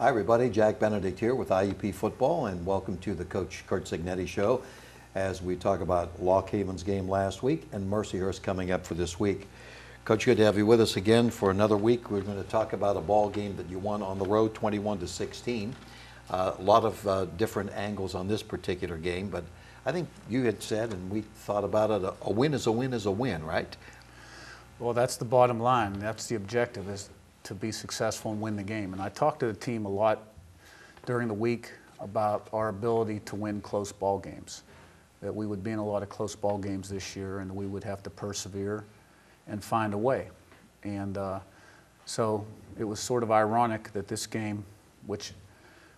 Hi everybody, Jack Benedict here with IUP Football, and welcome to the Coach Curt Cignetti Show as we talk about Lock Haven's game last week and Mercyhurst coming up for this week. Coach, good to have you with us again for another week. We're going to talk about a ball game that you won on the road 21-16. A lot of different angles on this particular game, but I think you had said, and we thought about it, a win is a win is a win, right? Well, that's the bottom line. That's the objective, is to be successful and win the game. And I talked to the team a lot during the week about our ability to win close ball games, that we would be in a lot of close ball games this year and we would have to persevere and find a way. And so it was sort of ironic that this game, which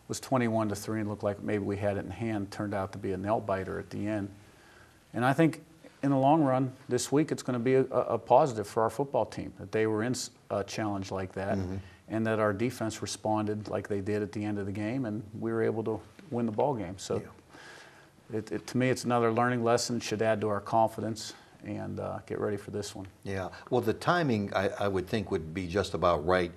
was 21-3 and looked like maybe we had it in hand, turned out to be a nail-biter at the end. And I think in the long run, this week, it's going to be a positive for our football team, that they were in a challenge like that, and that our defense responded like they did at the end of the game, and we were able to win the ball game. So to me, it's another learning lesson, should add to our confidence, and get ready for this one. Yeah, well, the timing, I would think, would be just about right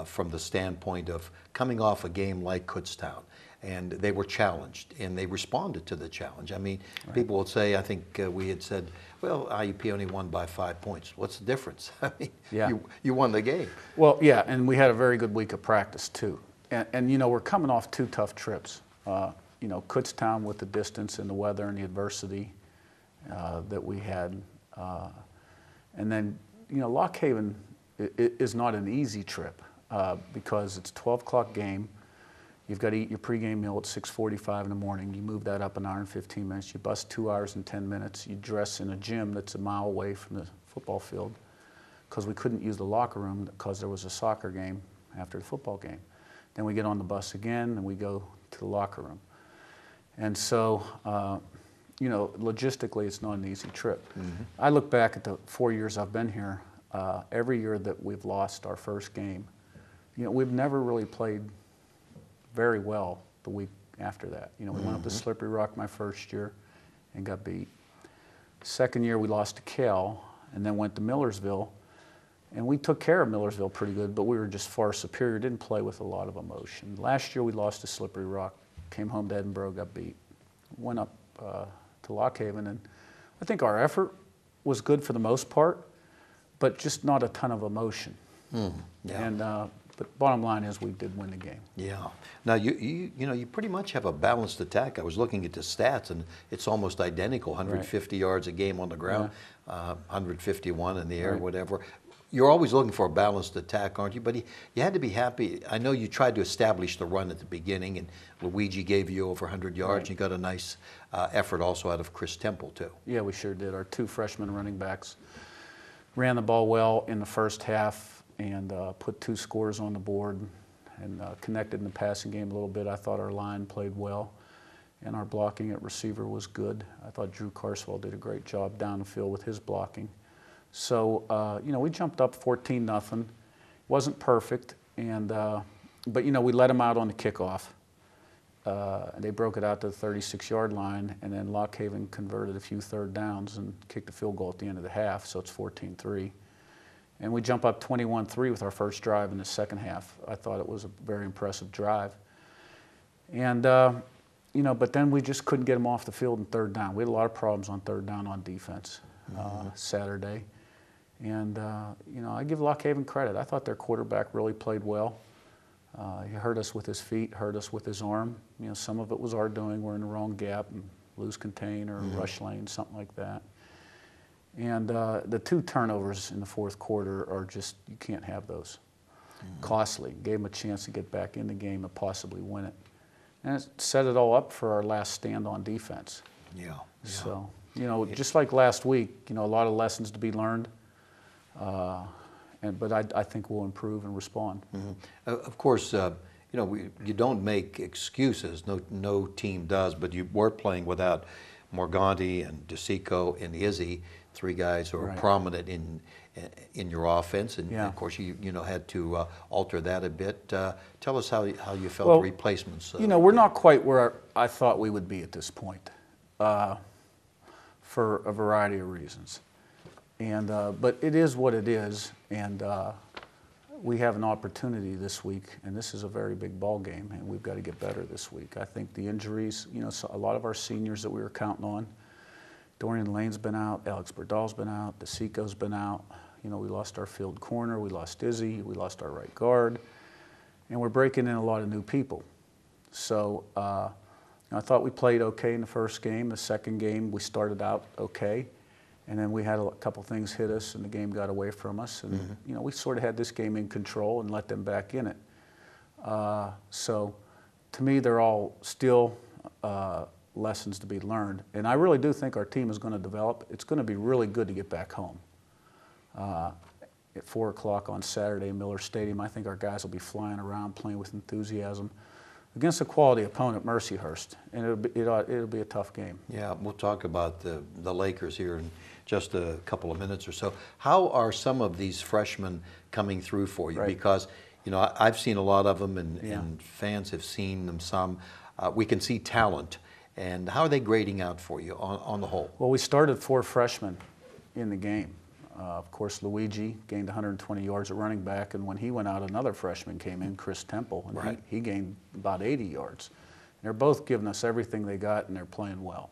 from the standpoint of coming off a game like Kutztown. And they were challenged, and they responded to the challenge. I mean, people would say, I think we had said, well, IUP only won by 5 points. What's the difference? I mean, you won the game. Well, yeah, and we had a very good week of practice, too. And you know, we're coming off 2 tough trips. You know, Kutztown with the distance and the weather and the adversity that we had. And then, you know, Lock Haven is not an easy trip because it's a 12 o'clock game. You've got to eat your pregame meal at 6:45 in the morning. You move that up an hour and 15 minutes. You bus 2 hours and 10 minutes. You dress in a gym that's a mile away from the football field because we couldn't use the locker room because there was a soccer game after the football game. Then we get on the bus again and we go to the locker room. And so, you know, logistically, it's not an easy trip. I look back at the 4 years I've been here. Every year that we've lost our first game, you know, we've never really played very well the week after that. You know, we went up to Slippery Rock my first year and got beat. Second year we lost to Kell and then went to Millersville, and we took care of Millersville pretty good, but we were just far superior, didn't play with a lot of emotion. Last year we lost to Slippery Rock, came home to Edinburgh, got beat. Went up to Lock Haven, and I think our effort was good for the most part, but just not a ton of emotion. But bottom line is we did win the game. Yeah. Now you know, you pretty much have a balanced attack. I was looking at the stats, and it's almost identical. 150 yards a game on the ground, 151 in the air, whatever. You're always looking for a balanced attack, aren't you? But you had to be happy. I know you tried to establish the run at the beginning, and Luigi gave you over 100 yards. You got a nice effort also out of Chris Temple, too. Yeah, we sure did. Our 2 freshman running backs ran the ball well in the first half and put 2 scores on the board and connected in the passing game a little bit. I thought our line played well, and our blocking at receiver was good. I thought Drew Carswell did a great job down the field with his blocking. So, you know, we jumped up 14-0. Wasn't perfect, and but, you know, we let them out on the kickoff. They broke it out to the 36-yard line, and then Lock Haven converted a few 3rd downs and kicked a field goal at the end of the half, so it's 14-3. And we jump up 21-3 with our first drive in the second half. I thought it was a very impressive drive. And, you know, but then we just couldn't get them off the field in 3rd down. We had a lot of problems on 3rd down on defense Saturday. And, you know, I give Lock Haven credit. I thought their quarterback really played well. He hurt us with his feet, hurt us with his arm. You know, some of it was our doing. We're in the wrong gap and lose contain or rush lane, something like that. And the 2 turnovers in the 4th quarter are just, you can't have those. Costly. Gave them a chance to get back in the game and possibly win it. And it set it all up for our last stand on defense. So, you know, just like last week, you know, a lot of lessons to be learned. But I think we'll improve and respond. Of course, you know, you don't make excuses. No team does, but you were playing without Morganti and DeSico and Izzy, 3 guys who are prominent in your offense, and of course you know had to alter that a bit. Tell us how you felt the replacements. You know, we're not quite where I thought we would be at this point, for a variety of reasons, and but it is what it is, and we have an opportunity this week, and this is a very big ball game, and we've got to get better this week. I think the injuries, you know, so a lot of our seniors that we were counting on, Dorian Lane's been out, Alex Berdal's been out, DeSico's been out. You know, we lost our field corner, we lost Izzy, we lost our right guard, and we're breaking in a lot of new people. So I thought we played okay in the first game. The second game, we started out okay, and then we had a couple things hit us, and the game got away from us. And you know, we sort of had this game in control and let them back in it. So, to me, they're all still lessons to be learned, and I really do think our team is going to develop. It's going to be really good to get back home. At 4 o'clock on Saturday in Miller Stadium, I think our guys will be flying around playing with enthusiasm against a quality opponent, Mercyhurst, and it'll be a tough game. Yeah, we'll talk about the Lakers here in just a couple of minutes or so. How are some of these freshmen coming through for you? Right. Because, you know, I've seen a lot of them, and fans have seen them some. We can see talent. And how are they grading out for you on the whole? Well, we started 4 freshmen in the game. Of course, Luigi gained 120 yards at running back, and when he went out, another freshman came in, Chris Temple, and right. he gained about 80 yards. And they're both giving us everything they got, and they're playing well.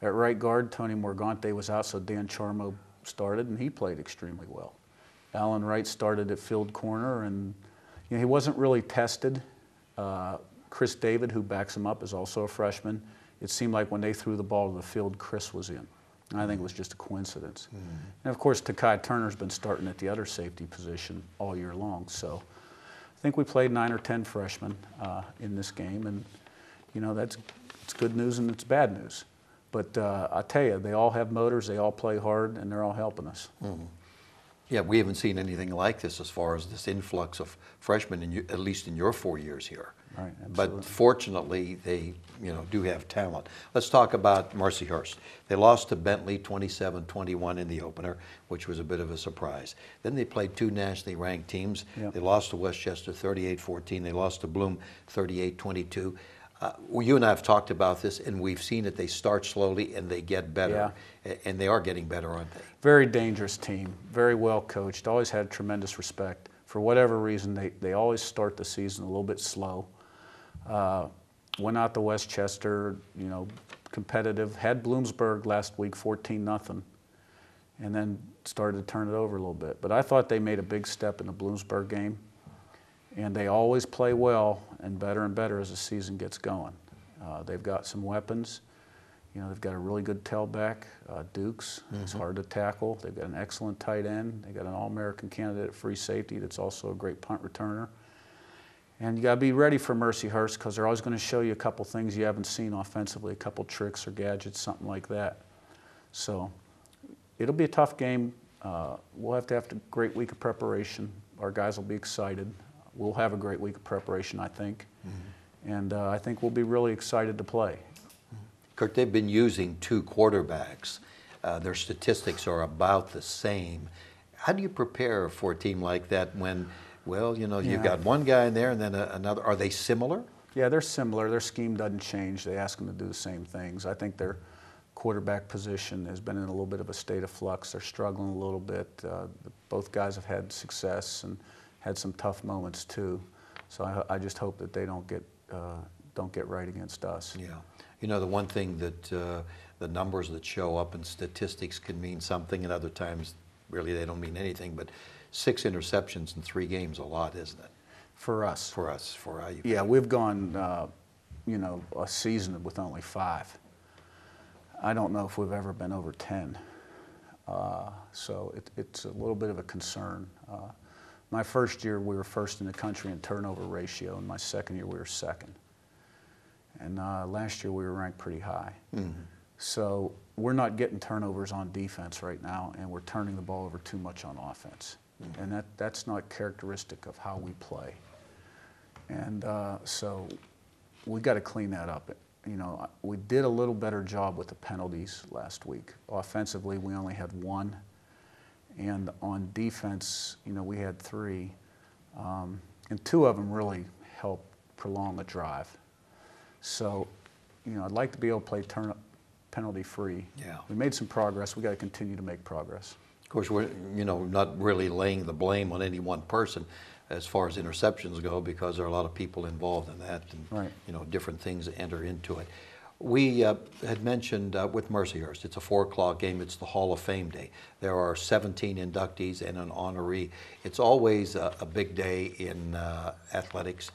At right guard, Tony Morgante was out, so Dan Charmo started, and he played extremely well. Alan Wright started at field corner, and you know, he wasn't really tested. Chris David, who backs him up, is also a freshman. It seemed like when they threw the ball to the field, Chris was in. I think it was just a coincidence. And of course, Takai Turner's been starting at the other safety position all year long. So I think we played 9 or 10 freshmen in this game, and you know, it's good news and it's bad news. But I tell you, they all have motors, they all play hard, and they're all helping us. Yeah, we haven't seen anything like this as far as this influx of freshmen, at least in your 4 years here. Right, absolutely. But fortunately, they do have talent. Let's talk about Mercyhurst. They lost to Bentley 27-21 in the opener, which was a bit of a surprise. Then they played 2 nationally ranked teams. Yep. They lost to Westchester 38-14. They lost to Bloom 38-22. You and I have talked about this, and we've seen that they start slowly and they get better. Yeah. And they are getting better, aren't they? Very dangerous team, very well coached, always had tremendous respect. For whatever reason, they always start the season a little bit slow. Went out to Westchester, you know, competitive, had Bloomsburg last week 14-0, and then started to turn it over a little bit. But I thought they made a big step in the Bloomsburg game, and they always play well and better as the season gets going. They've got some weapons. You know, they've got a really good tailback, Dukes. It's hard to tackle. They've got an excellent tight end. They've got an All-American candidate at free safety that's also a great punt returner. And you got to be ready for Mercyhurst, because they're always going to show you a couple things you haven't seen offensively, a couple tricks or gadgets, something like that. So it'll be a tough game. We'll have a great week of preparation. Our guys will be excited. We'll have a great week of preparation, I think. And I think we'll be really excited to play. Curt, they've been using 2 quarterbacks. Their statistics are about the same. How do you prepare for a team like that when, well, you know, you've got one guy in there and then another? Are they similar? Yeah, they're similar. Their scheme doesn't change. They ask them to do the same things. I think their quarterback position has been in a little bit of a state of flux. They're struggling a little bit. Both guys have had success and had some tough moments too. So I just hope that they don't get right against us. Yeah. You know, the one thing that the numbers that show up in statistics can mean something, and other times really they don't mean anything, but 6 interceptions in 3 games, a lot, isn't it? For us. For us, for IUP. Yeah, we've gone, you know, a season with only 5. I don't know if we've ever been over 10. So it's a little bit of a concern. My first year, we were first in the country in turnover ratio, and my second year, we were second. And last year, we were ranked pretty high. So we're not getting turnovers on defense right now, and we're turning the ball over too much on offense. And that's not characteristic of how we play. And so we got to clean that up. You know, we did a little better job with the penalties last week. Offensively, we only had 1. And on defense, you know, we had 3. And 2 of them really helped prolong the drive. So, you know, I'd like to be able to play penalty free. Yeah. We made some progress. We got to continue to make progress. Of course, we're not really laying the blame on any one person as far as interceptions go, because there are a lot of people involved in that, and Right. different things enter into it. We had mentioned with Mercyhurst, it's a 4 o'clock game. It's the Hall of Fame day. There are 17 inductees and an honoree. It's always a big day in athletics.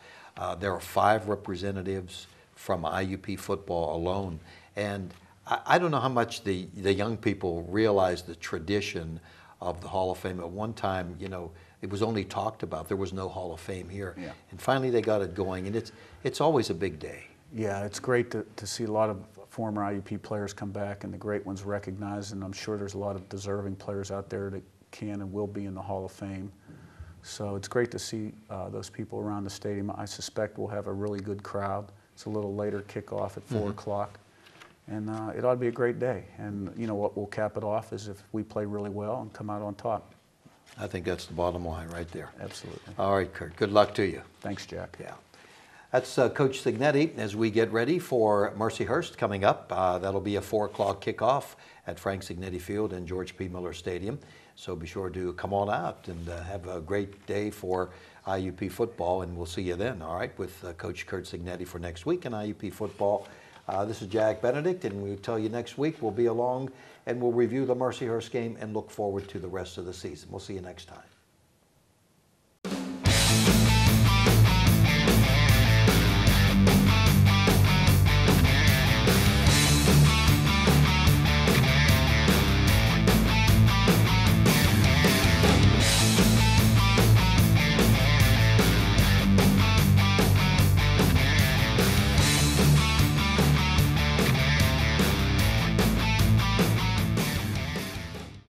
There are 5 representatives from IUP football alone, and I don't know how much the young people realize the tradition of the Hall of Fame. At one time, it was only talked about. There was no Hall of Fame here. Yeah. And finally they got it going, and it's always a big day. Yeah, it's great to see a lot of former IUP players come back and the great ones recognized, and I'm sure there's a lot of deserving players out there that can and will be in the Hall of Fame. So it's great to see those people around the stadium. I suspect we'll have a really good crowd. It's a little later kickoff at 4 o'clock. And it ought to be a great day. And what will cap it off is if we play really well and come out on top. I think that's the bottom line right there. Absolutely. All right, Curt, good luck to you. Thanks, Jack. Yeah. That's Coach Cignetti as we get ready for Mercyhurst coming up. That'll be a 4 o'clock kickoff at Frank Cignetti Field and George P. Miller Stadium. So be sure to come on out and have a great day for IUP football, and we'll see you then, all right, with Coach Curt Cignetti for next week in IUP football. This is Jack Benedict, and we'll tell you next week. We'll be along and we'll review the Mercyhurst game and look forward to the rest of the season. We'll see you next time.